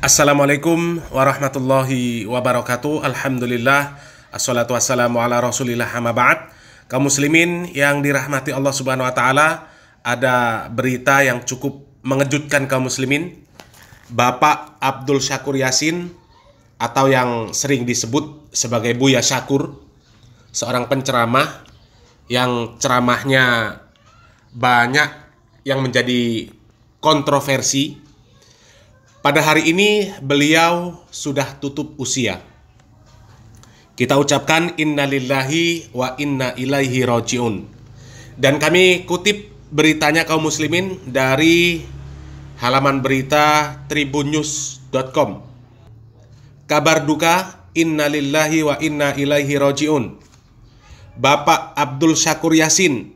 Assalamualaikum warahmatullahi wabarakatuh. Alhamdulillah, assalatu wassalamu ala rasulillah, amma ba'd. Kaum muslimin yang dirahmati Allah subhanahu wa ta'ala, ada berita yang cukup mengejutkan kaum muslimin. Bapak Abdul Syakur Yasin, atau yang sering disebut sebagai Buya Syakur, seorang penceramah yang ceramahnya banyak yang menjadi kontroversi. Pada hari ini beliau sudah tutup usia. Kita ucapkan innalillahi wa inna ilaihi rajiun. Dan kami kutip beritanya kaum muslimin dari halaman berita tribunnews.com. Kabar duka, innalillahi wa inna ilaihi rajiun. Bapak Abdul Syakur Yasin,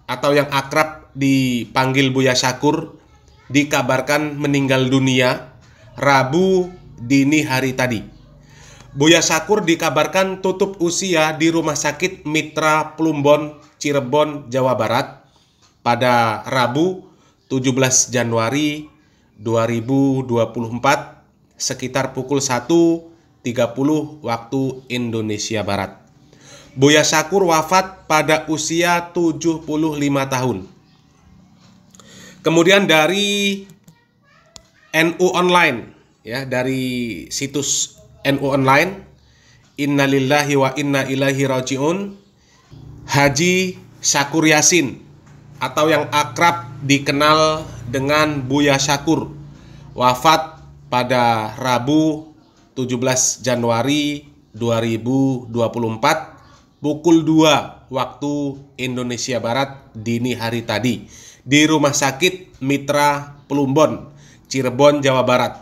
atau yang akrab dipanggil Buya Syakur, dikabarkan meninggal dunia Rabu dini hari tadi. Buya Syakur dikabarkan tutup usia di Rumah Sakit Mitra Plumbon, Cirebon, Jawa Barat pada Rabu 17 Januari 2024 sekitar pukul 1.30 waktu Indonesia Barat. Buya Syakur wafat pada usia 75 tahun. Kemudian dari NU Online, ya, dari situs NU Online, innalillahi wa inna ilaihi rajiun, Haji Syakur Yasin, atau yang akrab dikenal dengan Buya Syakur, wafat pada Rabu 17 Januari 2024 pukul 2 waktu Indonesia Barat dini hari tadi di Rumah Sakit Mitra Plumbon, Cirebon, Jawa Barat.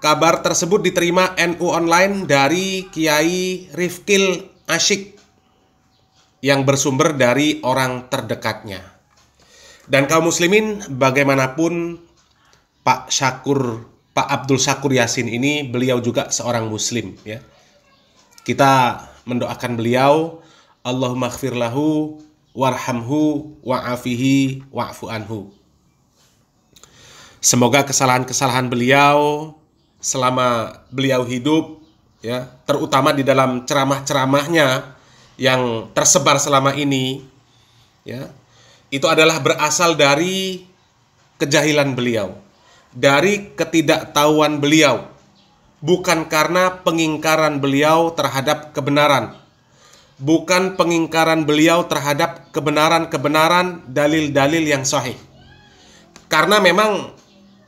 Kabar tersebut diterima NU Online dari Kiai Rifkil Asyik yang bersumber dari orang terdekatnya. Dan kaum muslimin, bagaimanapun Pak Abdul Syakur Yasin ini, beliau juga seorang muslim, ya. Kita mendoakan beliau, Allahumma ighfir lahu warhamhu wa'afihi wa'fu anhu. Semoga kesalahan-kesalahan beliau selama beliau hidup, ya, terutama di dalam ceramah-ceramahnya yang tersebar selama ini, ya, itu adalah berasal dari kejahilan beliau, dari ketidaktahuan beliau, bukan karena pengingkaran beliau terhadap kebenaran, bukan pengingkaran beliau terhadap kebenaran-kebenaran dalil-dalil yang sahih. Karena memang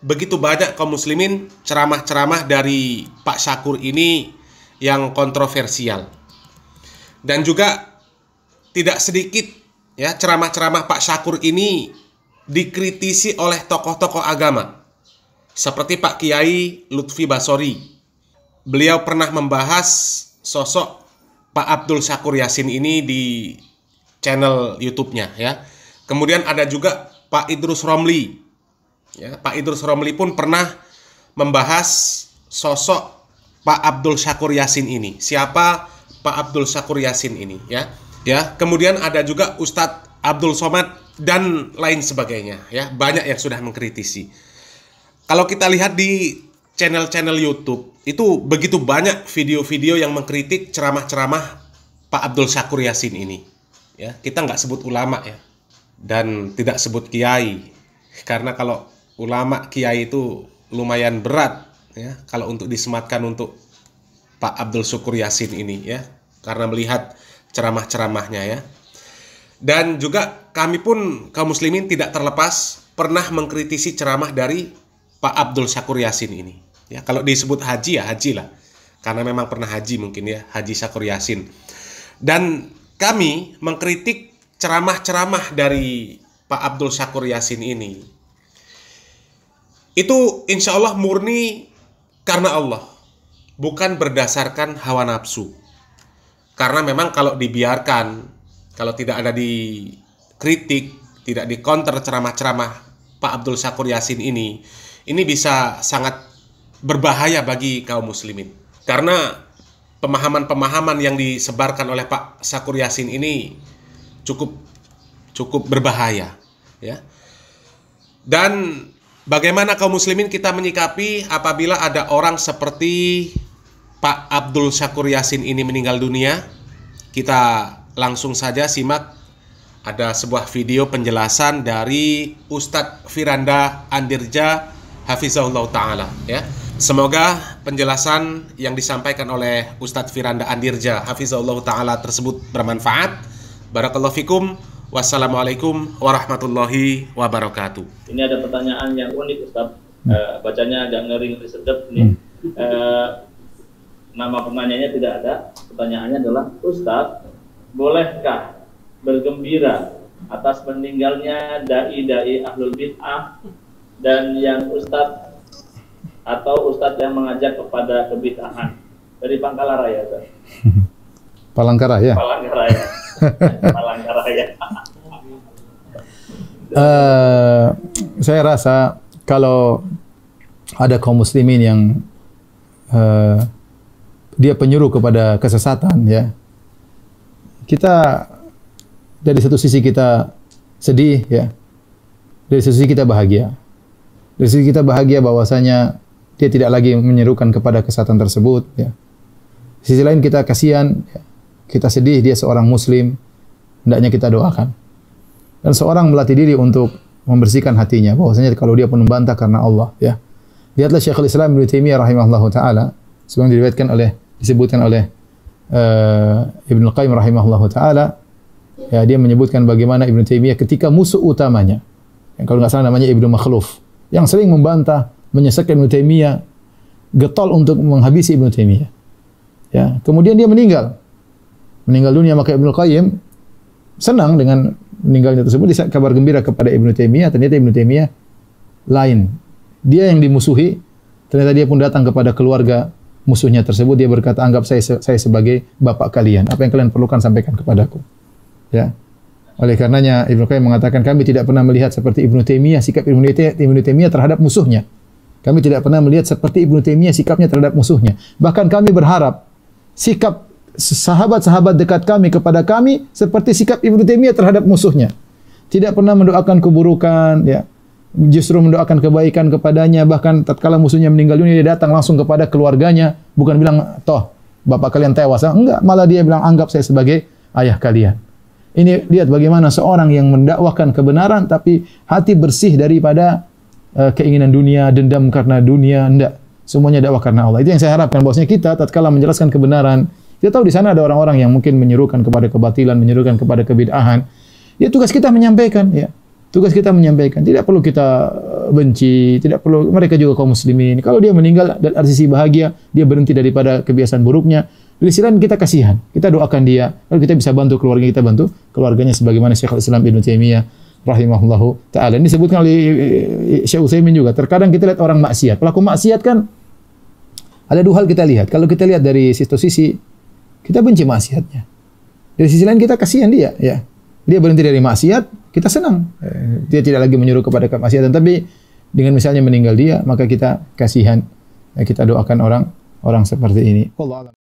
begitu banyak kaum muslimin ceramah-ceramah dari Pak Syakur ini yang kontroversial. Dan juga tidak sedikit, ya, ceramah-ceramah Pak Syakur ini dikritisi oleh tokoh-tokoh agama seperti Pak Kiai Lutfi Basori. Beliau pernah membahas sosok Pak Abdul Syakur Yasin ini di channel YouTube-nya, ya. Kemudian ada juga Pak Idrus Romli. Ya, Pak Idrus Romli pun pernah membahas sosok Pak Abdul Syakur Yasin ini. Siapa Pak Abdul Syakur Yasin ini, ya? Ya, kemudian ada juga Ustadz Abdul Somad dan lain sebagainya, ya. Banyak yang sudah mengkritisi. Kalau kita lihat di channel-channel YouTube, itu begitu banyak video-video yang mengkritik ceramah-ceramah Pak Abdul Syakur Yasin ini, ya. Kita nggak sebut ulama, ya, dan tidak sebut kiai, karena kalau ulama kiai itu lumayan berat, ya, kalau untuk disematkan untuk Pak Abdul Syakur Yasin ini, ya, karena melihat ceramah-ceramahnya, ya. Dan juga kami pun kaum muslimin tidak terlepas pernah mengkritisi ceramah dari Pak Abdul Syakur Yasin ini. Ya, kalau disebut haji, ya haji lah, karena memang pernah haji mungkin, ya, Haji Syakur Yasin. Dan kami mengkritik ceramah-ceramah dari Pak Abdul Syakur Yasin ini, itu insya Allah murni karena Allah, bukan berdasarkan hawa nafsu. Karena memang kalau dibiarkan, kalau tidak ada dikritik, tidak dikonter ceramah-ceramah Pak Abdul Syakur Yasin ini bisa sangat berbahaya bagi kaum muslimin. Karena pemahaman-pemahaman yang disebarkan oleh Pak Syakur Yasin ini cukup berbahaya, ya. Dan bagaimana kaum muslimin kita menyikapi apabila ada orang seperti Pak Abdul Syakur Yasin ini meninggal dunia? Kita langsung saja simak, ada sebuah video penjelasan dari Ustadz Firanda Andirja Hafizahullah Ta'ala, ya. Semoga penjelasan yang disampaikan oleh Ustadz Firanda Andirja Hafizahullah Ta'ala tersebut bermanfaat. Barakallahu fikum. Wassalamualaikum warahmatullahi wabarakatuh. Ini ada pertanyaan yang unik, Ustadz. Bacanya agak ngeri sedap nih. Nama penanyanya tidak ada. Pertanyaannya adalah, Ustadz, bolehkah bergembira atas meninggalnya dai-dai ahlul bid'ah dan yang Ustadz atau Ustadz yang mengajak kepada kebid'ahan? Dari Pangkalaraya, Ustadz. Palangkaraya. Palangkaraya. Palangkaraya. Saya rasa kalau ada kaum muslimin yang dia penyuruh kepada kesesatan, ya, kita dari satu sisi kita sedih, ya, dari satu sisi kita bahagia. Dari sisi kita bahagia bahwasanya dia tidak lagi menyerukan kepada kesesatan tersebut, ya. Di sisi lain kita kasihan, ya. Kita sedih dia seorang muslim, hendaknya kita doakan. Dan seorang melatih diri untuk membersihkan hatinya, bahwasanya kalau dia pun membantah karena Allah, ya. Lihatlah Syekhul Islam Ibnu Taimiyah rahimahullahu taala, sebagaimana disebutkan oleh Ibnu Qayyim rahimahullahu taala, ya, dia menyebutkan bagaimana Ibnu Taimiyah ketika musuh utamanya, yang kalau nggak salah namanya Ibnu Makhluf, yang sering membantah, menyesatkan Ibnu Taimiyah, getol untuk menghabisi Ibnu Taimiyah. Ya, kemudian dia meninggal dunia, maka Ibnu Qayyim senang dengan meninggalnya tersebut, dia kabar gembira kepada Ibnu Taimiyah. Ternyata Ibnu Taimiyah lain. Dia yang dimusuhi, ternyata dia pun datang kepada keluarga musuhnya tersebut. Dia berkata, anggap saya sebagai bapak kalian. Apa yang kalian perlukan sampaikan kepadaku. Ya. Oleh karenanya Ibnu Qayyim mengatakan, kami tidak pernah melihat seperti Ibnu Taimiyah, sikap Ibnu Taimiyah terhadap musuhnya. Kami tidak pernah melihat seperti Ibnu Taimiyah sikapnya terhadap musuhnya. Bahkan kami berharap sikap sahabat-sahabat dekat kami kepada kami seperti sikap Ibnu Taimiyah terhadap musuhnya. Tidak pernah mendoakan keburukan, ya. Justru mendoakan kebaikan kepadanya. Bahkan tatkala musuhnya meninggal dunia, dia datang langsung kepada keluarganya, bukan bilang, toh bapak kalian tewas. Enggak, malah dia bilang, anggap saya sebagai ayah kalian. Ini lihat bagaimana seorang yang mendakwahkan kebenaran tapi hati bersih daripada keinginan dunia, dendam karena dunia. Enggak, semuanya dakwah karena Allah. Itu yang saya harapkan, bahwasanya kita tatkala menjelaskan kebenaran, kita tahu di sana ada orang-orang yang mungkin menyerukan kepada kebatilan, menyerukan kepada kebid'ahan. Ya, tugas kita menyampaikan, ya. Tugas kita menyampaikan. Tidak perlu kita benci, tidak perlu, mereka juga kaum muslimin. Kalau dia meninggal dan ada sisi bahagia, dia berhenti daripada kebiasaan buruknya. Di sisi lain kita kasihan, kita doakan dia. Kalau kita bisa bantu keluarga, kita bantu keluarganya sebagaimana Syekhul Islam Ibnu Taimiyah rahimahullahu taala. Ini disebutkan oleh Syekh Utsaimin juga. Terkadang kita lihat orang maksiat. Pelaku maksiat kan ada dua hal kita lihat. Kalau kita lihat dari sisi kita benci maksiatnya. Dari sisi lain kita kasihan dia, ya. Dia berhenti dari maksiat, kita senang. Dia tidak lagi menyuruh kepada kemaksiatan, tapi dengan misalnya meninggal dia, maka kita kasihan. Kita doakan orang seperti ini. Wallahu a'lam.